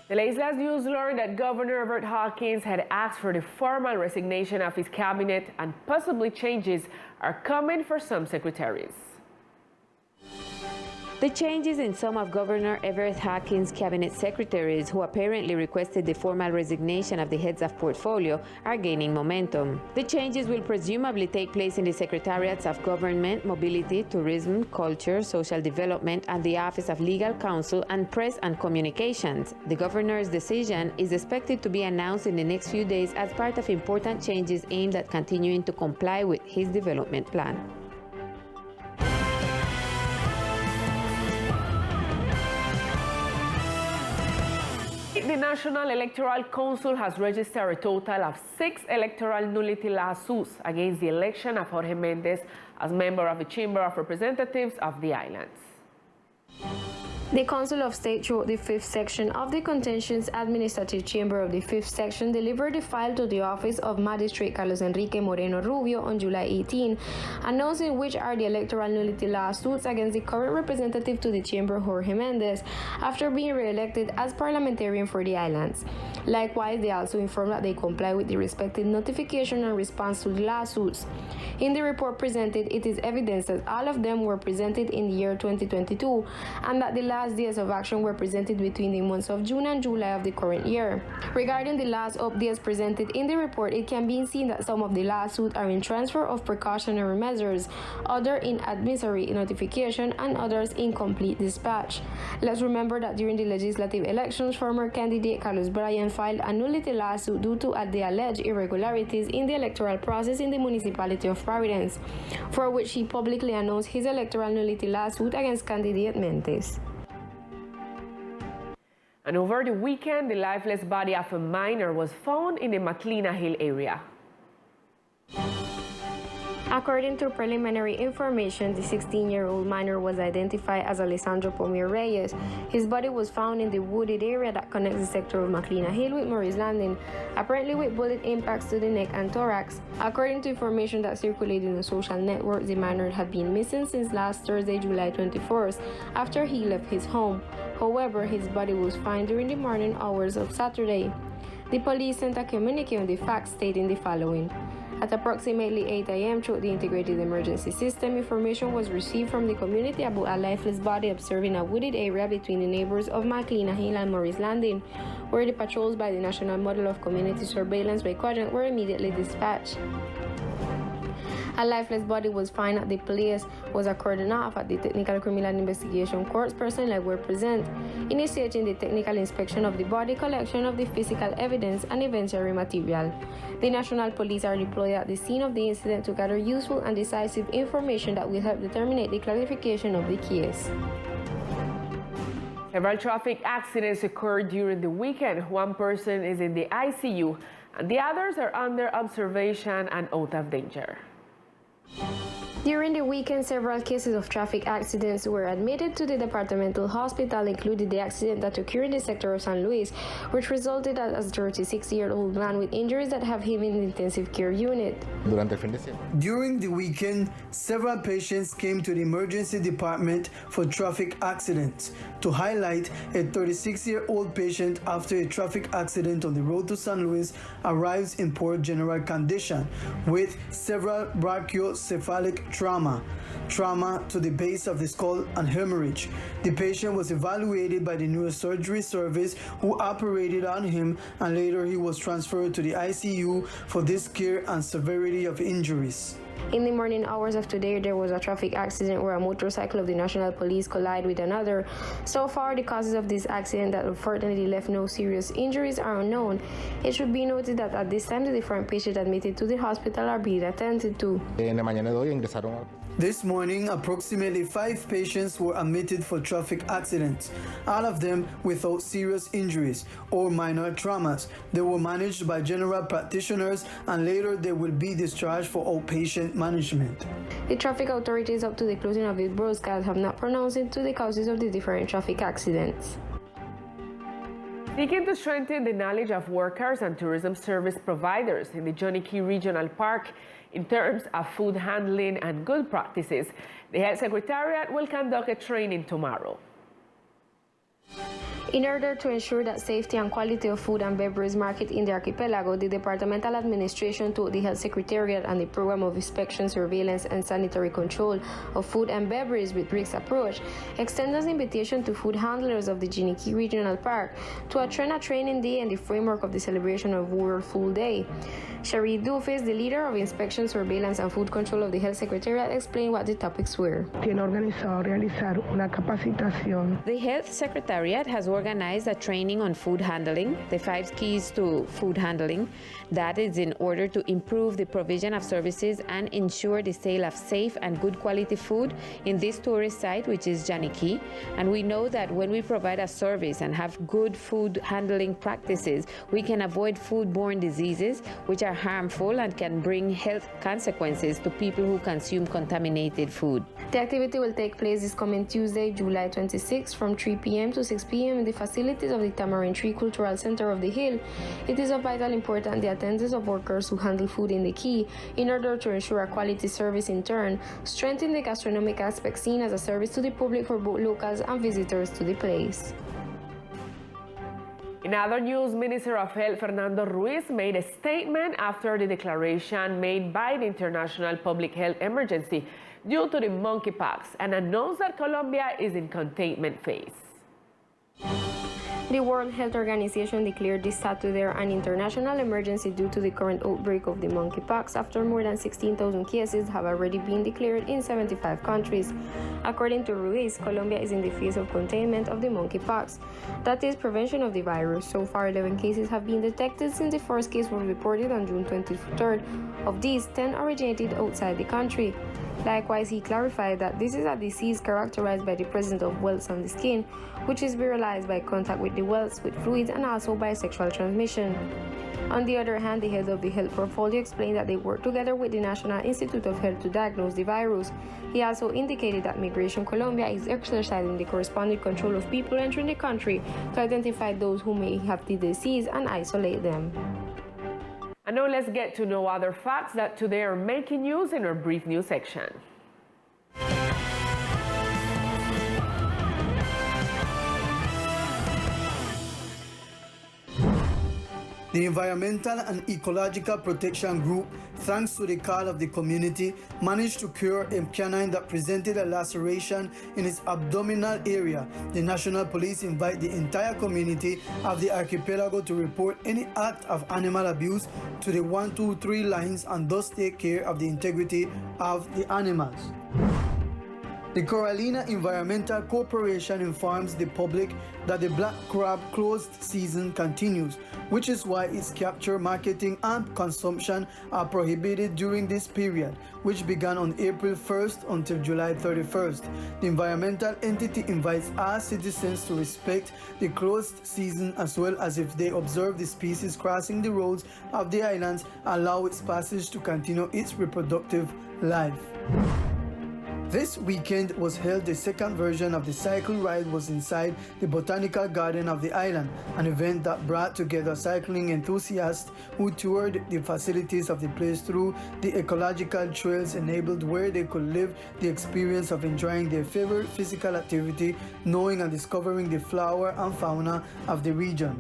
Teleislas News learned that Governor Everett Hawkins had asked for the formal resignation of his cabinet, and possibly changes are coming for some secretaries. The changes in some of Governor Everett Hawkins' cabinet secretaries, who apparently requested the formal resignation of the heads of portfolio, are gaining momentum. The changes will presumably take place in the Secretariats of Government, Mobility, Tourism, Culture, Social Development, and the Office of Legal Counsel and Press and Communications. The governor's decision is expected to be announced in the next few days as part of important changes aimed at continuing to comply with his development plan. The National Electoral Council has registered a total of 6 electoral nullity lawsuits against the election of Jorge Mendez as member of the Chamber of Representatives of the islands. The Council of State, wrote the 5th section of the Contentions Administrative Chamber of the 5th section, delivered the file to the office of Magistrate Carlos Enrique Moreno Rubio on July 18, announcing which are the electoral nullity lawsuits against the current representative to the Chamber, Jorge Mendez, after being re-elected as parliamentarian for the islands. Likewise, they also informed that they comply with the respective notification and response to the lawsuits. In the report presented, it is evidence that all of them were presented in the year 2022, and that the last days of action were presented between the months of June and July of the current year. Regarding the last updates presented in the report, it can be seen that some of the lawsuits are in transfer of precautionary measures, others in advisory notification, and others in complete dispatch. Let's remember that during the legislative elections, former candidate Carlos Bryan filed a nullity lawsuit due to the alleged irregularities in the electoral process in the municipality of Providence, for which he publicly announced his electoral nullity lawsuit against candidate Mendez. And over the weekend, the lifeless body of a minor was found in the Macleana Hill area. According to preliminary information, the 16-year-old minor was identified as Alessandro Pomir Reyes. His body was found in the wooded area that connects the sector of Macleana Hill with Morris Landing, apparently with bullet impacts to the neck and thorax. According to information that circulated on social networks, the minor had been missing since last Thursday, July 21st, after he left his home. However, his body was found during the morning hours of Saturday. The police sent a communique on the fact stating the following. At approximately 8 a.m. through the integrated emergency system, information was received from the community about a lifeless body observed in a wooded area between the neighbors of Macleana Hill and Morris Landing, where the patrols by the National Model of Community Surveillance by Quadrant were immediately dispatched. A lifeless body was found at the place was a cordon off at the Technical Criminal Investigation Court's personnel were present, initiating the technical inspection of the body, collection of the physical evidence, and inventory material. The National Police are deployed at the scene of the incident to gather useful and decisive information that will help determine the clarification of the case. Several traffic accidents occurred during the weekend. One person is in the ICU, and the others are under observation and out of danger. During the weekend, several cases of traffic accidents were admitted to the departmental hospital, including the accident that occurred in the sector of San Luis, which resulted in a 36-year-old man with injuries that have him in the intensive care unit. During the weekend, several patients came to the emergency department for traffic accidents. To highlight, a 36-year-old patient after a traffic accident on the road to San Luis arrives in poor general condition with several brachiocephalic trauma to the base of the skull and hemorrhage. The patient was evaluated by the neurosurgery service, who operated on him, and later he was transferred to the ICU for this care and severity of injuries. In the morning hours of today, there was a traffic accident where a motorcycle of the National Police collided with another. So far, the causes of this accident that unfortunately left no serious injuries are unknown. It should be noted that at this time, the different patients admitted to the hospital are being attended to. This morning, approximately 5 patients were admitted for traffic accidents, all of them without serious injuries or minor traumas. They were managed by general practitioners, and later they will be discharged for outpatient management. The traffic authorities up to the closing of this broadcast have not pronounced into the causes of the different traffic accidents. Seeking to strengthen the knowledge of workers and tourism service providers in the Johnny Key Regional Park in terms of food handling and good practices, the Health Secretariat will conduct a training tomorrow. In order to ensure that safety and quality of food and beverage market in the archipelago, the departmental administration took the Health Secretariat and the Program of Inspection, Surveillance and Sanitary Control of Food and Beverage with BRICS approach, extended an invitation to food handlers of the Jiniki Regional Park to attend a training day in the framework of the celebration of World Food Day. Cherie Dufis, the leader of Inspection, Surveillance and Food Control of the Health Secretariat, explained what the topics were. Tiene organizado realizar una capacitación. The Health Secretariat has organized a training on food handling, the 5 keys to food handling. That is in order to improve the provision of services and ensure the sale of safe and good quality food in this tourist site, which is Janiki. And we know that when we provide a service and have good food handling practices, we can avoid foodborne diseases, which are harmful and can bring health consequences to people who consume contaminated food. The activity will take place this coming Tuesday, July 26, from 3 p.m. to 6 p.m. in the facilities of the Tamarind Tree Cultural Center of the Hill. It is of vital importance the attendance of workers who handle food in the key in order to ensure a quality service in turn, strengthen the gastronomic aspect seen as a service to the public for both locals and visitors to the place. In other news, Minister of Health Fernando Ruiz made a statement after the declaration made by the international public health emergency due to the monkeypox and announced that Colombia is in containment phase. The World Health Organization declared this Saturday an international emergency due to the current outbreak of the monkeypox after more than 16,000 cases have already been declared in 75 countries. According to Ruiz, Colombia is in the phase of containment of the monkeypox, that is, prevention of the virus. So far, 11 cases have been detected since the first case was reported on June 23rd. Of these, 10 originated outside the country. Likewise, he clarified that this is a disease characterized by the presence of welts on the skin, which is virilized by contact with the welts with fluids and also by sexual transmission. On the other hand, the head of the health portfolio explained that they work together with the National Institute of Health to diagnose the virus. He also indicated that Migration Colombia is exercising the corresponding control of people entering the country to identify those who may have the disease and isolate them. And now let's get to know other facts that today are making news in our brief news section. The Environmental and Ecological Protection Group, thanks to the call of the community, managed to cure a canine that presented a laceration in its abdominal area. The National Police invite the entire community of the archipelago to report any act of animal abuse to the 123 lines and thus take care of the integrity of the animals. The Coralina Environmental Corporation informs the public that the black crab closed season continues, which is why its capture, marketing, and consumption are prohibited during this period, which began on April 1st until July 31st. The environmental entity invites all citizens to respect the closed season, as well as, if they observe the species crossing the roads of the islands, allow its passage to continue its reproductive life. This weekend was held the second version of the cycle ride was inside the Botanical Garden of the island, an event that brought together cycling enthusiasts who toured the facilities of the place through the ecological trails enabled where they could live the experience of enjoying their favorite physical activity, knowing and discovering the flora and fauna of the region.